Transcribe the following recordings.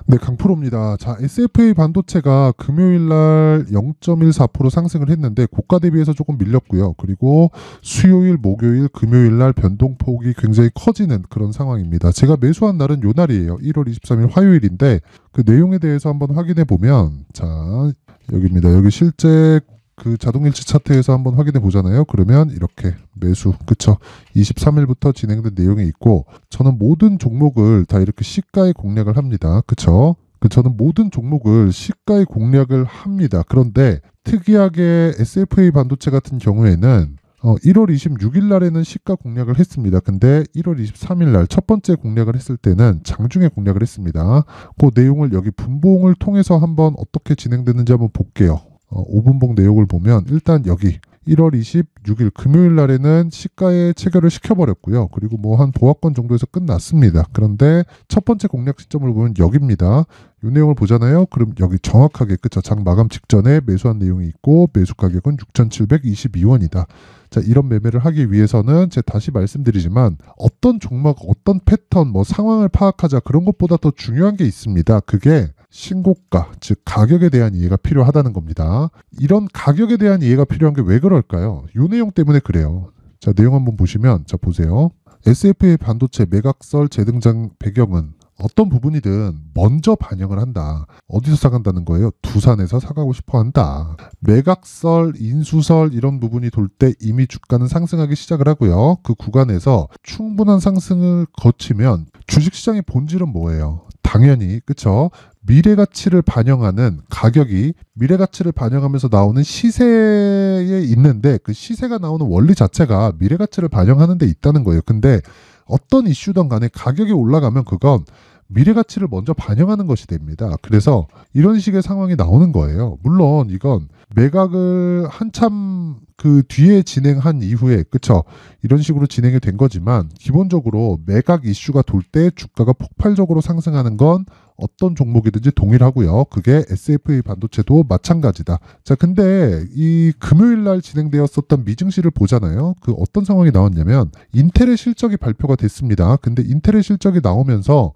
네, 강프로입니다. 자, SFA 반도체가 금요일 날 0.14% 상승을 했는데 고가 대비해서 조금 밀렸고요. 그리고 수요일, 목요일, 금요일 날 변동폭이 굉장히 커지는 그런 상황입니다. 제가 매수한 날은 요 날이에요. 1월 23일 화요일인데 그 내용에 대해서 한번 확인해 보면 자, 여기입니다. 여기 실제 그 자동일치 차트에서 한번 확인해 보잖아요. 그러면 이렇게 매수, 그쵸? 23일부터 진행된 내용이 있고 저는 모든 종목을 다 이렇게 시가에 공략을 합니다. 그쵸? 저는 모든 종목을 시가에 공략을 합니다. 그런데 특이하게 SFA 반도체 같은 경우에는 1월 26일 날에는 시가 공략을 했습니다. 근데 1월 23일 날 첫 번째 공략을 했을 때는 장중에 공략을 했습니다. 그 내용을 여기 분봉을 통해서 한번 어떻게 진행되는지 한번 볼게요. 5분봉 내용을 보면 일단 여기 1월 26일 금요일 날에는 시가에 체결을 시켜버렸고요. 그리고 뭐 한 보합권 정도에서 끝났습니다. 그런데 첫 번째 공략 시점을 보면 여기입니다. 이 내용을 보잖아요. 그럼 여기 정확하게 그쵸? 장 마감 직전에 매수한 내용이 있고 매수 가격은 6,722원이다. 자, 이런 매매를 하기 위해서는 제가 다시 말씀드리지만 어떤 종목, 어떤 패턴, 뭐 상황을 파악하자 그런 것보다 더 중요한 게 있습니다. 그게 신고가, 즉 가격에 대한 이해가 필요하다는 겁니다. 이런 가격에 대한 이해가 필요한 게 왜 그럴까요? 이 내용 때문에 그래요. 자, 내용 한번 보시면 자 보세요. SFA 반도체 매각설 재등장 배경은 어떤 부분이든 먼저 반영을 한다. 어디서 사간다는 거예요? 두산에서 사가고 싶어 한다. 매각설, 인수설 이런 부분이 돌 때 이미 주가는 상승하기 시작을 하고요. 그 구간에서 충분한 상승을 거치면 주식시장의 본질은 뭐예요? 당연히 그쵸? 미래가치를 반영하는 가격이 미래가치를 반영하면서 나오는 시세에 있는데 그 시세가 나오는 원리 자체가 미래가치를 반영하는 데 있다는 거예요. 근데 어떤 이슈든 간에 가격이 올라가면 그건 미래가치를 먼저 반영하는 것이 됩니다. 그래서 이런 식의 상황이 나오는 거예요. 물론 이건 매각을 한참 그 뒤에 진행한 이후에 그쵸? 이런 식으로 진행이 된 거지만 기본적으로 매각 이슈가 돌 때 주가가 폭발적으로 상승하는 건 어떤 종목이든지 동일하고요. 그게 SFA 반도체도 마찬가지다. 자, 근데 이 금요일 날 진행되었었던 미증시를 보잖아요. 그 어떤 상황이 나왔냐면 인텔의 실적이 발표가 됐습니다. 근데 인텔의 실적이 나오면서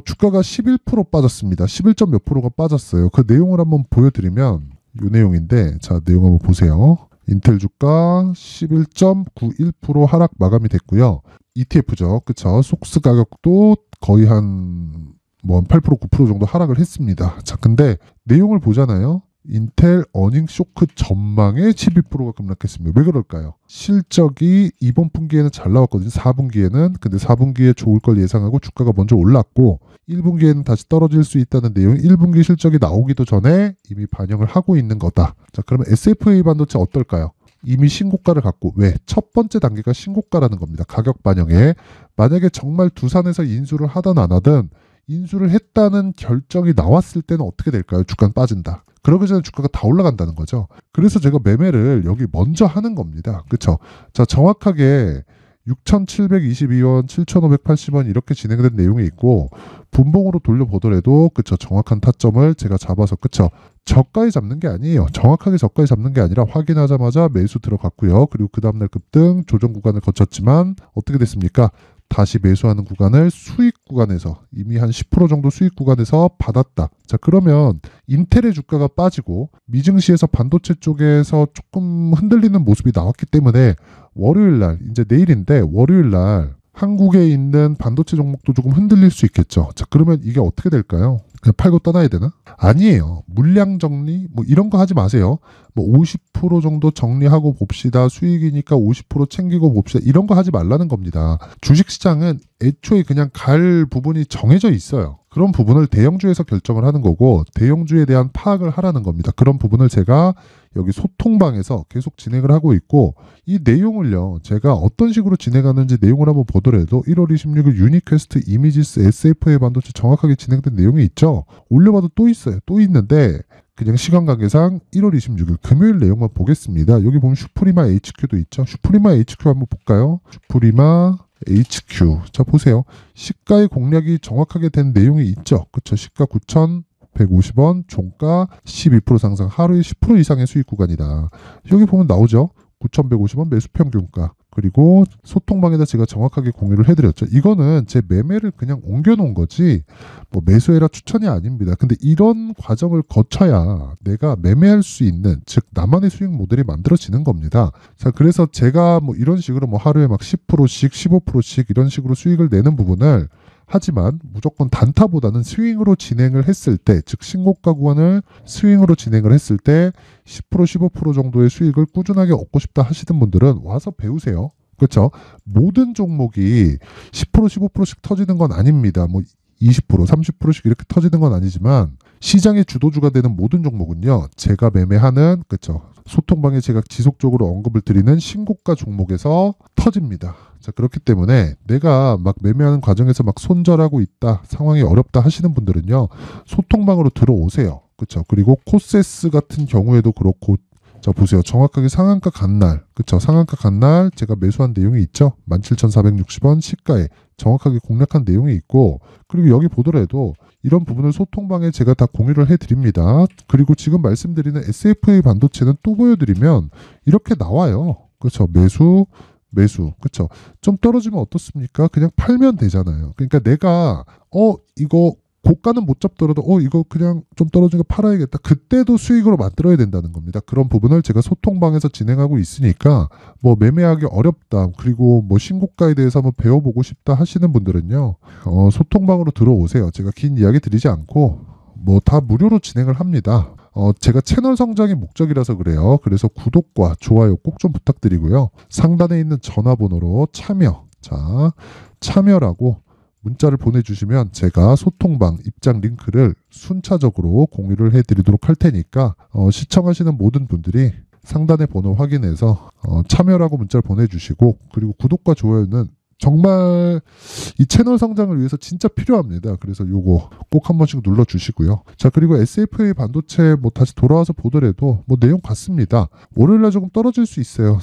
주가가 11% 빠졌습니다. 11점 몇 프로가 빠졌어요. 그 내용을 한번 보여드리면 이 내용인데 자, 내용 한번 보세요. 인텔 주가 11.91% 하락 마감이 됐고요. ETF죠. 그쵸? 속스 가격도 거의 한 8% 9% 정도 하락을 했습니다. 자, 근데 내용을 보잖아요. 인텔 어닝 쇼크 전망에 12%가 급락했습니다. 왜 그럴까요? 실적이 이번 분기에는 잘 나왔거든요. 4분기에는. 근데 4분기에 좋을 걸 예상하고 주가가 먼저 올랐고 1분기에는 다시 떨어질 수 있다는 내용이 1분기 실적이 나오기도 전에 이미 반영을 하고 있는 거다. 자, 그러면 SFA 반도체 어떨까요? 이미 신고가를 갖고 왜? 첫 번째 단계가 신고가라는 겁니다. 가격 반영에. 만약에 정말 두산에서 인수를 하든 안 하든 인수를 했다는 결정이 나왔을 때는 어떻게 될까요? 주가는 빠진다. 그러기 전에 주가가 다 올라간다는 거죠. 그래서 제가 매매를 여기 먼저 하는 겁니다. 그렇죠? 자, 정확하게 6,722원, 7,580원 이렇게 진행된 내용이 있고 분봉으로 돌려보더라도 그쵸? 정확한 타점을 제가 잡아서 그쵸? 저가에 잡는 게 아니에요. 정확하게 저가에 잡는 게 아니라 확인하자마자 매수 들어갔고요. 그리고 그 다음날 급등 조정 구간을 거쳤지만 어떻게 됐습니까? 다시 매수하는 구간을 수익 구간에서 이미 한 10% 정도 수익 구간에서 받았다. 자, 그러면 인텔의 주가가 빠지고 미증시에서 반도체 쪽에서 조금 흔들리는 모습이 나왔기 때문에 월요일 날 이제 내일인데 월요일 날 한국에 있는 반도체 종목도 조금 흔들릴 수 있겠죠. 자, 그러면 이게 어떻게 될까요? 그냥 팔고 떠나야 되나? 아니에요. 물량 정리 뭐 이런 거 하지 마세요. 뭐 50% 정도 정리하고 봅시다. 수익이니까 50% 챙기고 봅시다. 이런 거 하지 말라는 겁니다. 주식시장은 애초에 그냥 갈 부분이 정해져 있어요. 그런 부분을 대형주에서 결정을 하는 거고 대형주에 대한 파악을 하라는 겁니다. 그런 부분을 제가 여기 소통방에서 계속 진행을 하고 있고 이 내용을요. 제가 어떤 식으로 진행하는지 내용을 한번 보더라도 1월 26일 유니퀘스트 이미지스 SFA 반도체 정확하게 진행된 내용이 있죠. 올려봐도 또 있어요. 또 있는데 그냥 시간 관계상 1월 26일 금요일 내용만 보겠습니다. 여기 보면 슈프리마 HQ도 있죠. 슈프리마 HQ 한번 볼까요? 슈프리마 HQ. 자, 보세요. 시가의 공략이 정확하게 된 내용이 있죠. 그쵸? 시가 9,150원, 종가 12% 상승, 하루에 10% 이상의 수익 구간이다. 여기 보면 나오죠. 9,150원 매수 평균가. 그리고 소통방에다 제가 정확하게 공유를 해드렸죠. 이거는 제 매매를 그냥 옮겨놓은 거지 뭐 매수해라 추천이 아닙니다. 근데 이런 과정을 거쳐야 내가 매매할 수 있는, 즉 나만의 수익 모델이 만들어지는 겁니다. 자, 그래서 제가 뭐 이런 식으로 뭐 하루에 막 10%씩 15%씩 이런 식으로 수익을 내는 부분을, 하지만 무조건 단타보다는 스윙으로 진행을 했을 때, 즉 신고가 구간을 스윙으로 진행을 했을 때 10% 15% 정도의 수익을 꾸준하게 얻고 싶다 하시는 분들은 와서 배우세요. 그렇죠? 모든 종목이 10% 15%씩 터지는 건 아닙니다. 뭐 20% 30%씩 이렇게 터지는 건 아니지만 시장의 주도주가 되는 모든 종목은요, 제가 매매하는, 그렇죠, 소통방에 제가 지속적으로 언급을 드리는 신고가 종목에서 터집니다. 자, 그렇기 때문에 내가 막 매매하는 과정에서 막 손절하고 있다, 상황이 어렵다 하시는 분들은요, 소통방으로 들어오세요. 그렇죠? 그리고 코세스 같은 경우에도 그렇고, 자 보세요. 정확하게 상한가 간 날, 그렇죠? 상한가 간 날 제가 매수한 내용이 있죠. 17,460원 시가에 정확하게 공략한 내용이 있고, 그리고 여기 보더라도 이런 부분을 소통방에 제가 다 공유를 해드립니다. 그리고 지금 말씀드리는 SFA 반도체는 또 보여드리면 이렇게 나와요. 그렇죠? 매수, 그렇죠? 좀 떨어지면 어떻습니까? 그냥 팔면 되잖아요. 그러니까 내가 이거 고가는 못 잡더라도 이거 그냥 좀 떨어진 거 팔아야겠다, 그때도 수익으로 만들어야 된다는 겁니다. 그런 부분을 제가 소통방에서 진행하고 있으니까 뭐 매매하기 어렵다, 그리고 뭐 신고가에 대해서 한번 배워보고 싶다 하시는 분들은요, 소통방으로 들어오세요. 제가 긴 이야기 드리지 않고 뭐 다 무료로 진행을 합니다. 제가 채널 성장이 목적이라서 그래요. 그래서 구독과 좋아요 꼭 좀 부탁드리고요. 상단에 있는 전화번호로 참여라고 문자를 보내주시면 제가 소통방 입장 링크를 순차적으로 공유를 해드리도록 할 테니까 시청하시는 모든 분들이 상단의 번호 확인해서 참여라고 문자를 보내주시고, 그리고 구독과 좋아요는 정말 이 채널 성장을 위해서 진짜 필요합니다. 그래서 요거 꼭 한 번씩 눌러주시고요. 자, 그리고 SFA 반도체 뭐 다시 돌아와서 보더라도 뭐 내용 같습니다. 월요일날 조금 떨어질 수 있어요.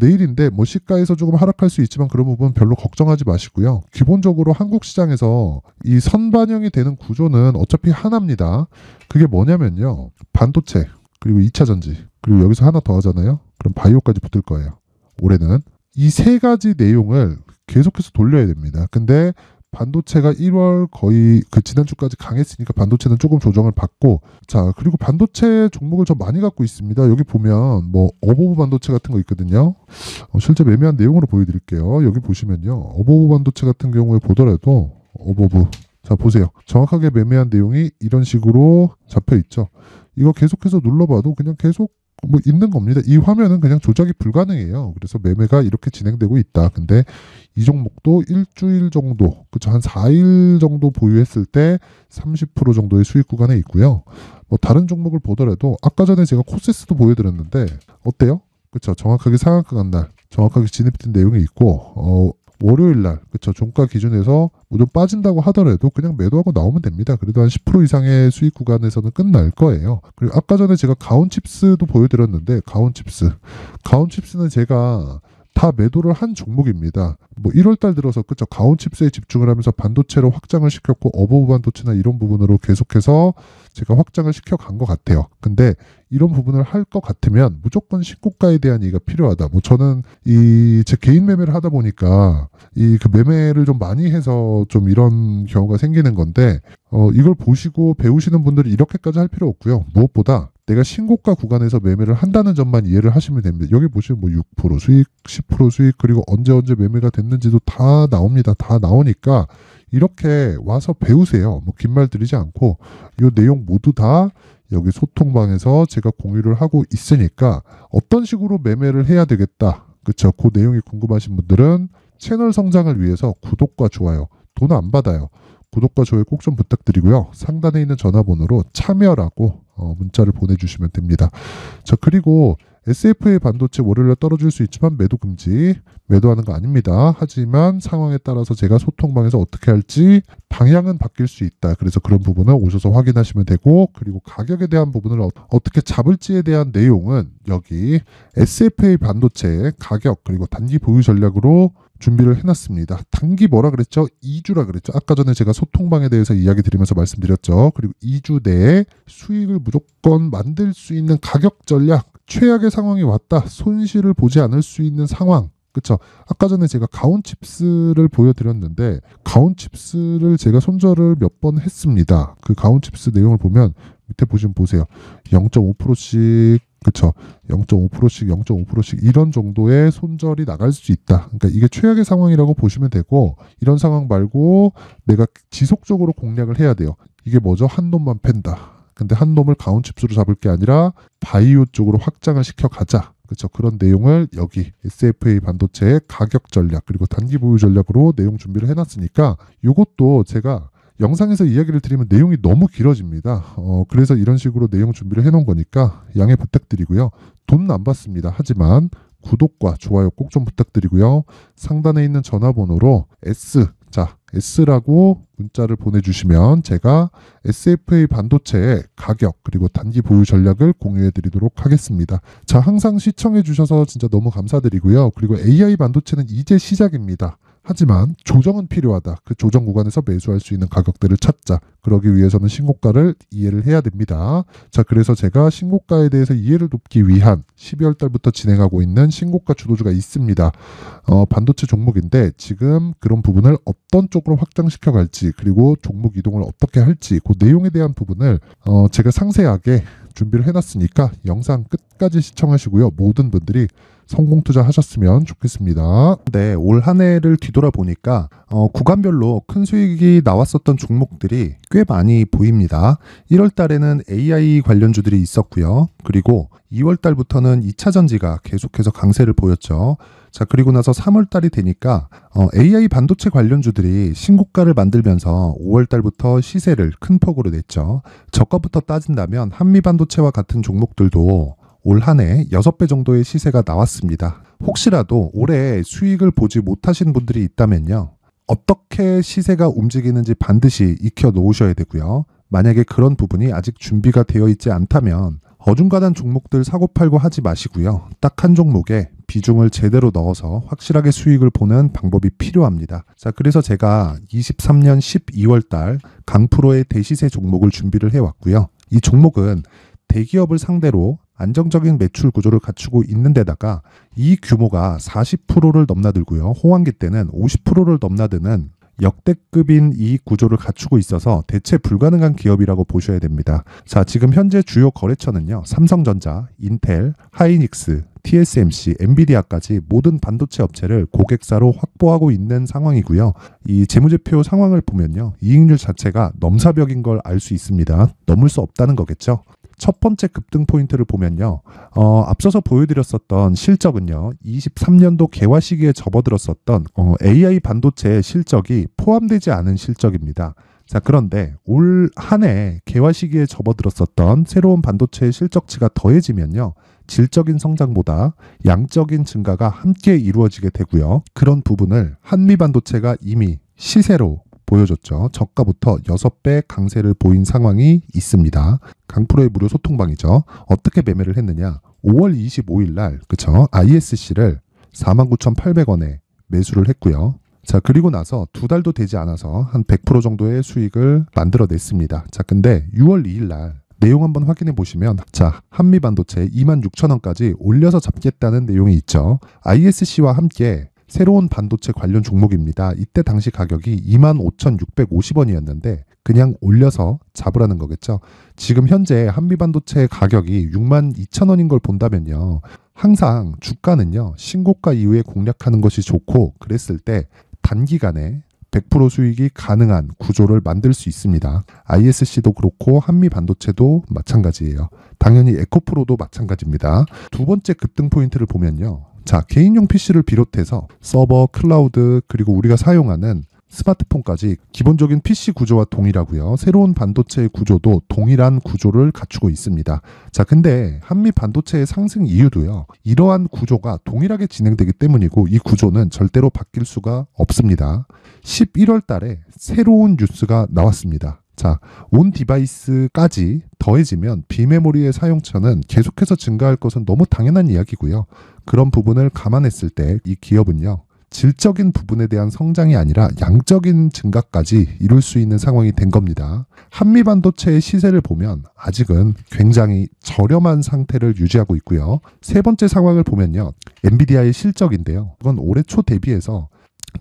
내일인데 뭐 시가에서 조금 하락할 수 있지만 그런 부분 별로 걱정하지 마시고요. 기본적으로 한국 시장에서 이 선반영이 되는 구조는 어차피 하나입니다. 그게 뭐냐면요, 반도체, 그리고 2차 전지, 그리고 여기서 하나 더 하잖아요. 그럼 바이오까지 붙을 거예요. 올해는 이 세 가지 내용을 계속해서 돌려야 됩니다. 근데 반도체가 1월 거의 그 지난주까지 강했으니까 반도체는 조금 조정을 받고, 자, 그리고 반도체 종목을 좀 많이 갖고 있습니다. 여기 보면 뭐 어보브 반도체 같은 거 있거든요. 실제 매매한 내용으로 보여드릴게요. 여기 보시면요, 어보브 반도체 같은 경우에 보더라도 어보브, 자 보세요. 정확하게 매매한 내용이 이런 식으로 잡혀 있죠. 이거 계속해서 눌러봐도 그냥 계속 뭐 있는 겁니다. 이 화면은 그냥 조작이 불가능해요. 그래서 매매가 이렇게 진행되고 있다. 근데 이 종목도 일주일 정도, 그쵸, 한 4일 정도 보유했을 때 30% 정도의 수익 구간에 있고요. 뭐 다른 종목을 보더라도 아까 전에 제가 코세스도 보여드렸는데 어때요? 그쵸, 정확하게 상한가 간 날 정확하게 진입된 내용이 있고, 월요일 날, 그쵸, 종가 기준에서 뭐 좀 빠진다고 하더라도 그냥 매도하고 나오면 됩니다. 그래도 한 10% 이상의 수익 구간에서는 끝날 거예요. 그리고 아까 전에 제가 가온칩스도 보여드렸는데, 가온칩스는 제가 다 매도를 한 종목입니다. 뭐 1월달 들어서, 그쵸, 가온칩스에 집중을 하면서 반도체로 확장을 시켰고, 어버브 반도체나 이런 부분으로 계속해서 제가 확장을 시켜간 것 같아요. 근데 이런 부분을 할 것 같으면 무조건 신고가에 대한 이해가 필요하다. 뭐 저는 제 개인 매매를 하다 보니까 그 매매를 좀 많이 해서 좀 이런 경우가 생기는 건데, 이걸 보시고 배우시는 분들이 이렇게까지 할 필요 없고요. 무엇보다 내가 신고가 구간에서 매매를 한다는 점만 이해를 하시면 됩니다. 여기 보시면 뭐 6% 수익, 10% 수익, 그리고 언제 매매가 됐는지도 다 나옵니다. 다 나오니까 이렇게 와서 배우세요. 뭐 긴 말 드리지 않고 이 내용 모두 다 여기 소통방에서 제가 공유를 하고 있으니까 어떤 식으로 매매를 해야 되겠다, 그쵸, 그 내용이 궁금하신 분들은 채널 성장을 위해서 구독과 좋아요, 돈 안 받아요. 구독과 좋아요 꼭 좀 부탁드리고요. 상단에 있는 전화번호로 참여라고 문자를 보내주시면 됩니다. 자, 그리고 SFA 반도체 월요일에 떨어질 수 있지만 매도 금지, 매도하는 거 아닙니다. 하지만 상황에 따라서 제가 소통방에서 어떻게 할지 방향은 바뀔 수 있다. 그래서 그런 부분을 오셔서 확인하시면 되고, 그리고 가격에 대한 부분을 어떻게 잡을지에 대한 내용은 여기 SFA 반도체의 가격 그리고 단기 보유 전략으로 준비를 해놨습니다. 단기 뭐라 그랬죠? 2주라 그랬죠. 아까 전에 제가 소통방에 대해서 이야기 드리면서 말씀드렸죠. 그리고 2주 내에 수익을 무조건 만들 수 있는 가격 전략, 최악의 상황이 왔다, 손실을 보지 않을 수 있는 상황, 그쵸? 아까 전에 제가 가온칩스를 보여드렸는데 가온칩스를 제가 손절을 몇 번 했습니다. 그 가온칩스 내용을 보면 밑에 보시면 보세요. 0.5%씩 그쵸? 0.5%씩 0.5%씩 이런 정도의 손절이 나갈 수 있다. 그러니까 이게 최악의 상황이라고 보시면 되고 이런 상황 말고 내가 지속적으로 공략을 해야 돼요. 이게 뭐죠? 한 놈만 팬다. 근데 한 놈을 가온칩스로 잡을 게 아니라 바이오 쪽으로 확장을 시켜 가자. 그렇죠. 그런 내용을 여기 SFA 반도체의 가격 전략 그리고 단기 보유 전략으로 내용 준비를 해놨으니까 이것도 제가 영상에서 이야기를 드리면 내용이 너무 길어집니다. 그래서 이런 식으로 내용 준비를 해놓은 거니까 양해 부탁드리고요. 돈 안 받습니다. 하지만 구독과 좋아요 꼭 좀 부탁드리고요. 상단에 있는 전화번호로 S라고 문자를 보내주시면 제가 SFA 반도체의 가격 그리고 단기 보유 전략을 공유해 드리도록 하겠습니다. 자, 항상 시청해 주셔서 진짜 너무 감사드리고요. 그리고 AI 반도체는 이제 시작입니다. 하지만 조정은 필요하다. 그 조정 구간에서 매수할 수 있는 가격대를 찾자. 그러기 위해서는 신고가를 이해를 해야 됩니다. 자, 그래서 제가 신고가에 대해서 이해를 돕기 위한 12월 달부터 진행하고 있는 신고가 주도주가 있습니다. 반도체 종목인데 지금 그런 부분을 어떤 쪽으로 확장시켜 갈지 그리고 종목 이동을 어떻게 할지 그 내용에 대한 부분을 제가 상세하게 준비를 해놨으니까 영상 끝까지 시청하시고요. 모든 분들이 성공 투자하셨으면 좋겠습니다. 네, 올 한 해를 뒤돌아보니까 구간별로 큰 수익이 나왔었던 종목들이 꽤 많이 보입니다. 1월 달에는 AI 관련주들이 있었고요. 그리고 2월 달부터는 2차 전지가 계속해서 강세를 보였죠. 자, 그리고 나서 3월 달이 되니까 AI 반도체 관련주들이 신고가를 만들면서 5월 달부터 시세를 큰 폭으로 냈죠. 저가부터 따진다면 한미반도체와 같은 종목들도 올 한 해 6배 정도의 시세가 나왔습니다. 혹시라도 올해 수익을 보지 못하신 분들이 있다면요. 어떻게 시세가 움직이는지 반드시 익혀 놓으셔야 되고요. 만약에 그런 부분이 아직 준비가 되어 있지 않다면 어중간한 종목들 사고팔고 하지 마시고요. 딱 한 종목에 비중을 제대로 넣어서 확실하게 수익을 보는 방법이 필요합니다. 자, 그래서 제가 23년 12월 달 강프로의 대시세 종목을 준비를 해왔고요. 이 종목은 대기업을 상대로 안정적인 매출 구조를 갖추고 있는 데다가 이 규모가 40%를 넘나들고요. 호황기 때는 50%를 넘나드는 역대급인 이익 구조를 갖추고 있어서 대체 불가능한 기업이라고 보셔야 됩니다. 자, 지금 현재 주요 거래처는요. 삼성전자, 인텔, 하이닉스, TSMC, 엔비디아까지 모든 반도체 업체를 고객사로 확보하고 있는 상황이고요. 이 재무제표 상황을 보면요. 이익률 자체가 넘사벽인 걸 알 수 있습니다. 넘을 수 없다는 거겠죠. 첫 번째 급등 포인트를 보면요. 앞서서 보여드렸었던 실적은요. 23년도 개화 시기에 접어들었었던 AI 반도체의 실적이 포함되지 않은 실적입니다. 자, 그런데 올 한 해 개화 시기에 접어들었었던 새로운 반도체의 실적치가 더해지면요. 질적인 성장보다 양적인 증가가 함께 이루어지게 되고요. 그런 부분을 한미반도체가 이미 시세로 보여줬죠. 저가부터 6배 강세를 보인 상황이 있습니다. 강프로의 무료 소통방이죠. 어떻게 매매를 했느냐. 5월 25일 날 그쵸? ISC를 49,800원에 매수를 했고요. 자, 그리고 나서 2달도 되지 않아서 한 100% 정도의 수익을 만들어냈습니다. 자, 근데 6월 2일 날 내용 한번 확인해 보시면 자, 한미반도체 26,000원까지 올려서 잡겠다는 내용이 있죠. ISC와 함께 새로운 반도체 관련 종목입니다. 이때 당시 가격이 25,650원이었는데 그냥 올려서 잡으라는 거겠죠. 지금 현재 한미반도체 가격이 62,000원인 걸 본다면요. 항상 주가는요. 신고가 이후에 공략하는 것이 좋고 그랬을 때 단기간에 100% 수익이 가능한 구조를 만들 수 있습니다. ISC도 그렇고 한미반도체도 마찬가지예요. 당연히 에코프로도 마찬가지입니다. 두 번째 급등 포인트를 보면요. 자, 개인용 PC를 비롯해서 서버, 클라우드, 그리고 우리가 사용하는 스마트폰까지 기본적인 PC 구조와 동일하고요. 새로운 반도체의 구조도 동일한 구조를 갖추고 있습니다. 자, 근데 한미 반도체의 상승 이유도요. 이러한 구조가 동일하게 진행되기 때문이고 이 구조는 절대로 바뀔 수가 없습니다. 11월 달에 새로운 뉴스가 나왔습니다. 자, 온 디바이스까지 더해지면 비메모리의 사용처는 계속해서 증가할 것은 너무 당연한 이야기고요. 그런 부분을 감안했을 때 이 기업은요. 질적인 부분에 대한 성장이 아니라 양적인 증가까지 이룰 수 있는 상황이 된 겁니다. 한미반도체의 시세를 보면 아직은 굉장히 저렴한 상태를 유지하고 있고요. 세 번째 상황을 보면요. 엔비디아의 실적인데요. 이건 올해 초 대비해서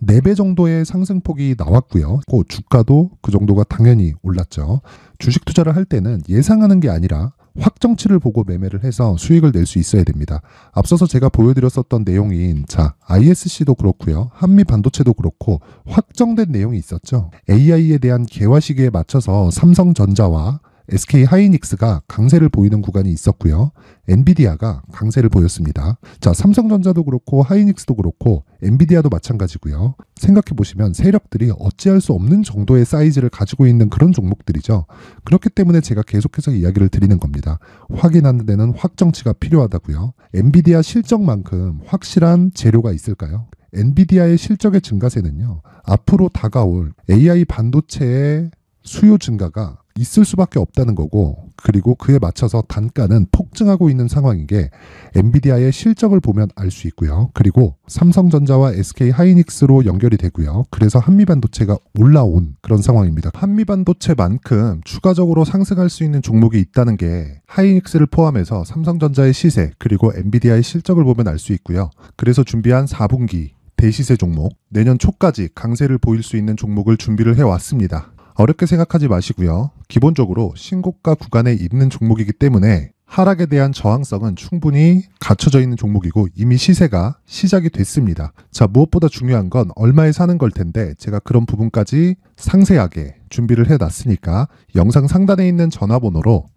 4배 정도의 상승폭이 나왔고요. 그 주가도 그 정도가 당연히 올랐죠. 주식 투자를 할 때는 예상하는 게 아니라 확정치를 보고 매매를 해서 수익을 낼 수 있어야 됩니다. 앞서서 제가 보여드렸었던 내용인 ISC도 그렇고요. 한미 반도체도 그렇고 확정된 내용이 있었죠. AI에 대한 개화 시기에 맞춰서 삼성전자와 SK 하이닉스가 강세를 보이는 구간이 있었고요. 엔비디아가 강세를 보였습니다. 삼성전자도 그렇고 하이닉스도 그렇고 엔비디아도 마찬가지고요. 생각해 보시면 세력들이 어찌할 수 없는 정도의 사이즈를 가지고 있는 그런 종목들이죠. 그렇기 때문에 제가 계속해서 이야기를 드리는 겁니다. 확인하는 데는 확정치가 필요하다고요. 엔비디아 실적만큼 확실한 재료가 있을까요? 엔비디아의 실적의 증가세는요. 앞으로 다가올 AI 반도체의 수요 증가가 있을 수밖에 없다는 거고, 그리고 그에 맞춰서 단가는 폭증하고 있는 상황인 게 엔비디아의 실적을 보면 알 수 있고요. 그리고 삼성전자와 SK 하이닉스로 연결이 되고요. 그래서 한미반도체가 올라온 그런 상황입니다. 한미반도체만큼 추가적으로 상승할 수 있는 종목이 있다는 게 하이닉스를 포함해서 삼성전자의 시세 그리고 엔비디아의 실적을 보면 알 수 있고요. 그래서 준비한 4분기 대시세 종목, 내년 초까지 강세를 보일 수 있는 종목을 준비를 해왔습니다. 어렵게 생각하지 마시고요. 기본적으로 신고가 구간에 있는 종목이기 때문에 하락에 대한 저항성은 충분히 갖춰져 있는 종목이고 이미 시세가 시작이 됐습니다. 무엇보다 중요한 건 얼마에 사는 걸 텐데 제가 그런 부분까지 상세하게 준비를 해놨으니까 영상 상단에 있는 전화번호로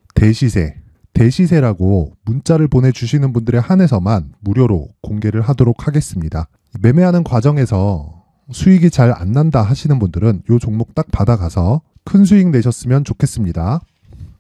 대시세라고 문자를 보내주시는 분들에 한해서만 무료로 공개를 하도록 하겠습니다. 매매하는 과정에서 수익이 잘 안 난다 하시는 분들은 이 종목 딱 받아가서 큰 수익 내셨으면 좋겠습니다.